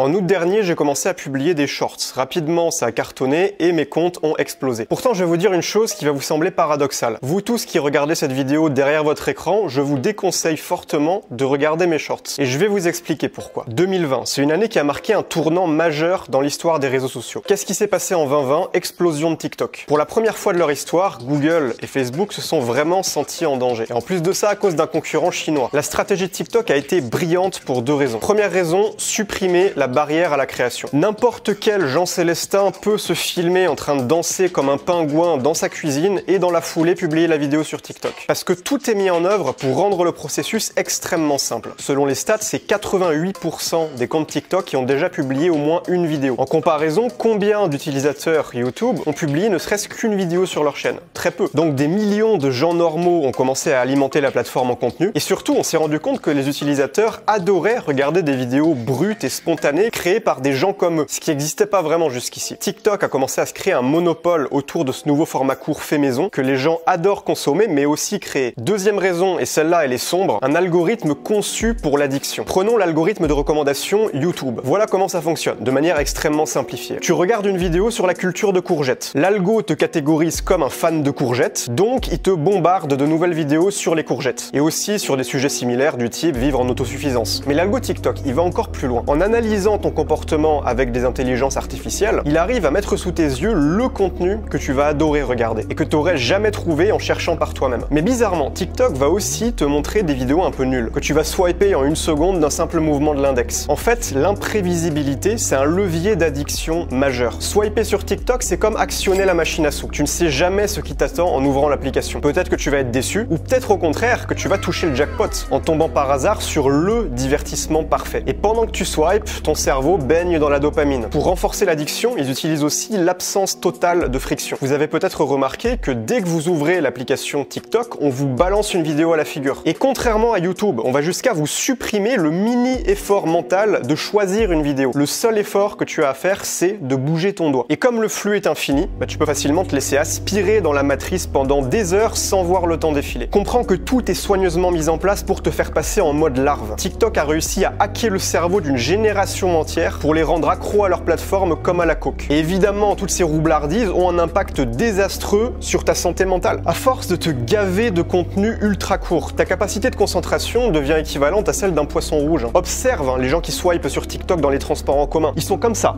En août dernier, j'ai commencé à publier des shorts. Rapidement, ça a cartonné et mes comptes ont explosé. Pourtant, je vais vous dire une chose qui va vous sembler paradoxale. Vous tous qui regardez cette vidéo derrière votre écran, je vous déconseille fortement de regarder mes shorts. Et je vais vous expliquer pourquoi. 2020, c'est une année qui a marqué un tournant majeur dans l'histoire des réseaux sociaux. Qu'est-ce qui s'est passé en 2020? Explosion de TikTok. Pour la première fois de leur histoire, Google et Facebook se sont vraiment sentis en danger. Et en plus de ça, à cause d'un concurrent chinois. La stratégie de TikTok a été brillante pour deux raisons. Première raison, supprimer la barrière à la création. N'importe quel Jean Célestin peut se filmer en train de danser comme un pingouin dans sa cuisine et dans la foulée publier la vidéo sur TikTok. Parce que tout est mis en œuvre pour rendre le processus extrêmement simple. Selon les stats, c'est 88% des comptes TikTok qui ont déjà publié au moins une vidéo. En comparaison, combien d'utilisateurs YouTube ont publié ne serait-ce qu'une vidéo sur leur chaîne? Très peu. Donc des millions de gens normaux ont commencé à alimenter la plateforme en contenu et surtout on s'est rendu compte que les utilisateurs adoraient regarder des vidéos brutes et spontanées créées par des gens comme eux, ce qui n'existait pas vraiment jusqu'ici. TikTok a commencé à se créer un monopole autour de ce nouveau format court fait maison que les gens adorent consommer mais aussi créer. Deuxième raison, et celle-là elle est sombre, un algorithme conçu pour l'addiction. Prenons l'algorithme de recommandation YouTube. Voilà comment ça fonctionne, de manière extrêmement simplifiée. Tu regardes une vidéo sur la culture de courgettes. L'algo te catégorise comme un fan de courgettes, donc il te bombarde de nouvelles vidéos sur les courgettes. Et aussi sur des sujets similaires du type vivre en autosuffisance. Mais l'algo TikTok, il va encore plus loin. En analysant ton comportement avec des intelligences artificielles, il arrive à mettre sous tes yeux le contenu que tu vas adorer regarder et que tu n'aurais jamais trouvé en cherchant par toi-même. Mais bizarrement, TikTok va aussi te montrer des vidéos un peu nulles, que tu vas swiper en une seconde d'un simple mouvement de l'index. En fait, l'imprévisibilité, c'est un levier d'addiction majeur. Swiper sur TikTok, c'est comme actionner la machine à sous. Tu ne sais jamais ce qui t'attend en ouvrant l'application. Peut-être que tu vas être déçu, ou peut-être au contraire que tu vas toucher le jackpot en tombant par hasard sur le divertissement parfait. Et pendant que tu swipes, ton cerveau baigne dans la dopamine. Pour renforcer l'addiction, ils utilisent aussi l'absence totale de friction. Vous avez peut-être remarqué que dès que vous ouvrez l'application TikTok, on vous balance une vidéo à la figure. Et contrairement à YouTube, on va jusqu'à vous supprimer le mini effort mental de choisir une vidéo. Le seul effort que tu as à faire, c'est de bouger ton doigt. Et comme le flux est infini, tu peux facilement te laisser aspirer dans la matrice pendant des heures sans voir le temps défiler. Comprends que tout est soigneusement mis en place pour te faire passer en mode larve. TikTok a réussi à hacker le cerveau d'une génération entière pour les rendre accros à leur plateforme comme à la coke. Et évidemment, toutes ces roublardises ont un impact désastreux sur ta santé mentale. À force de te gaver de contenu ultra court, ta capacité de concentration devient équivalente à celle d'un poisson rouge. Observe les gens qui swipent sur TikTok dans les transports en commun. Ils sont comme ça.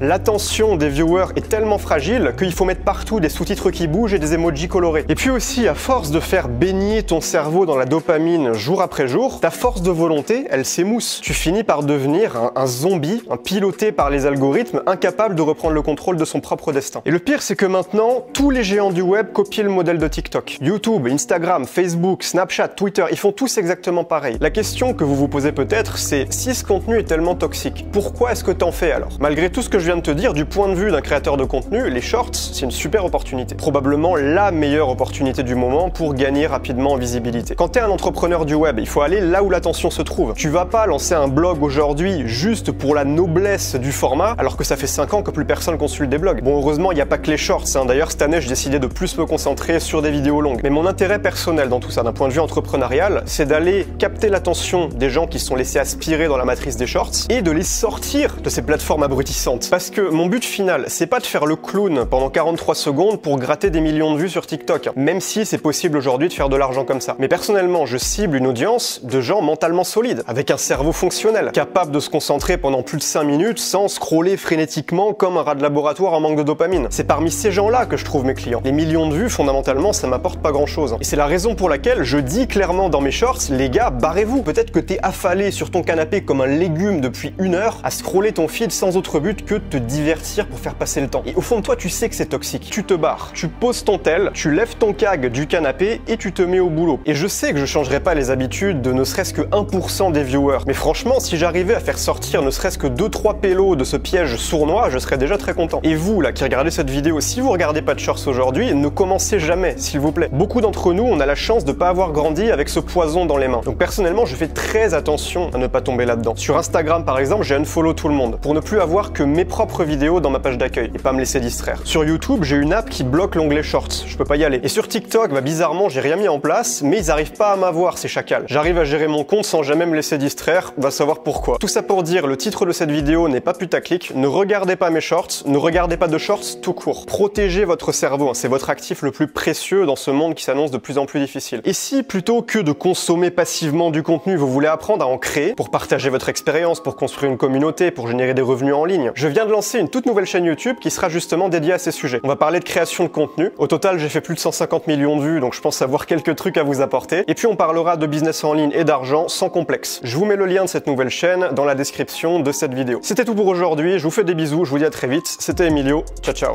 L'attention des viewers est tellement fragile qu'il faut mettre partout des sous-titres qui bougent et des emojis colorés. Et puis aussi, à force de faire baigner ton cerveau dans la dopamine jour après jour, ta force de volonté, elle s'émousse. Tu finis par devenir un zombie, un piloté par les algorithmes, incapable de reprendre le contrôle de son propre destin. Et le pire, c'est que maintenant, tous les géants du web copient le modèle de TikTok. YouTube, Instagram, Facebook, Snapchat, Twitter, ils font tous exactement pareil. La question que vous vous posez peut-être, c'est si ce contenu est tellement toxique, pourquoi est-ce que t'en fais alors? Malgré tout ce que je viens de te dire, du point de vue d'un créateur de contenu, les shorts, c'est une super opportunité. Probablement la meilleure opportunité du moment pour gagner rapidement en visibilité. Quand t'es un entrepreneur du web, il faut aller là où l'attention se trouve. Tu vas pas lancer un blog aujourd'hui juste pour la noblesse du format, alors que ça fait 5 ans que plus personne consulte des blogs. Bon, heureusement, il n'y a pas que les shorts. D'ailleurs, cette année, j'ai décidé de plus me concentrer sur des vidéos longues. Mais mon intérêt personnel dans tout ça, d'un point de vue entrepreneurial, c'est d'aller capter l'attention des gens qui se sont laissés aspirer dans la matrice des shorts et de les sortir de ces plateformes abrutissantes. Parce que mon but final, c'est pas de faire le clown pendant 43 secondes pour gratter des millions de vues sur TikTok, même si c'est possible aujourd'hui de faire de l'argent comme ça. Mais personnellement, je cible une audience de gens mentalement solides, avec un cerveau fonctionnel, capable de se concentrer pendant plus de 5 minutes sans scroller frénétiquement comme un rat de laboratoire en manque de dopamine. C'est parmi ces gens-là que je trouve mes clients. Les millions de vues, fondamentalement, ça m'apporte pas grand-chose. Et c'est la raison pour laquelle je dis clairement dans mes shorts, les gars, barrez-vous. Peut-être que t'es affalé sur ton canapé comme un légume depuis 1 heure à scroller ton feed sans autre but que de te divertir pour faire passer le temps. Et au fond de toi, tu sais que c'est toxique. Tu te barres, tu poses ton tel, tu lèves ton cag du canapé et tu te mets au boulot. Et je sais que je changerai pas les habitudes de ne serait-ce que 1% des viewers. Mais franchement, si j'arrivais à faire sortir ne serait-ce que 2-3 pélos de ce piège sournois, je serais déjà très content. Et vous, là, qui regardez cette vidéo, si vous regardez pas de shorts aujourd'hui, ne commencez jamais, s'il vous plaît. Beaucoup d'entre nous, on a la chance de pas avoir grandi avec ce poison dans les mains. Donc personnellement, je fais très attention à ne pas tomber là-dedans. Sur Instagram, par exemple, j'ai unfollow tout le monde pour ne plus avoir que mes propres vidéos dans ma page d'accueil et pas me laisser distraire. Sur YouTube, j'ai une app qui bloque l'onglet Shorts, je peux pas y aller. Et sur TikTok, bizarrement, j'ai rien mis en place, mais ils arrivent pas à m'avoir, ces chacals. J'arrive à gérer mon compte sans jamais me laisser distraire, va savoir pourquoi. Tout ça pour dire dire, le titre de cette vidéo n'est pas putaclic, ne regardez pas mes shorts, ne regardez pas de shorts tout court. Protégez votre cerveau, c'est votre actif le plus précieux dans ce monde qui s'annonce de plus en plus difficile. Et si plutôt que de consommer passivement du contenu, vous voulez apprendre à en créer, pour partager votre expérience, pour construire une communauté, pour générer des revenus en ligne, je viens de lancer une toute nouvelle chaîne YouTube qui sera justement dédiée à ces sujets. On va parler de création de contenu. Au total, j'ai fait plus de 150 millions de vues, donc je pense avoir quelques trucs à vous apporter. Et puis on parlera de business en ligne et d'argent sans complexe. Je vous mets le lien de cette nouvelle chaîne dans la description de cette vidéo. C'était tout pour aujourd'hui, je vous fais des bisous, je vous dis à très vite. C'était Emilio, ciao ciao.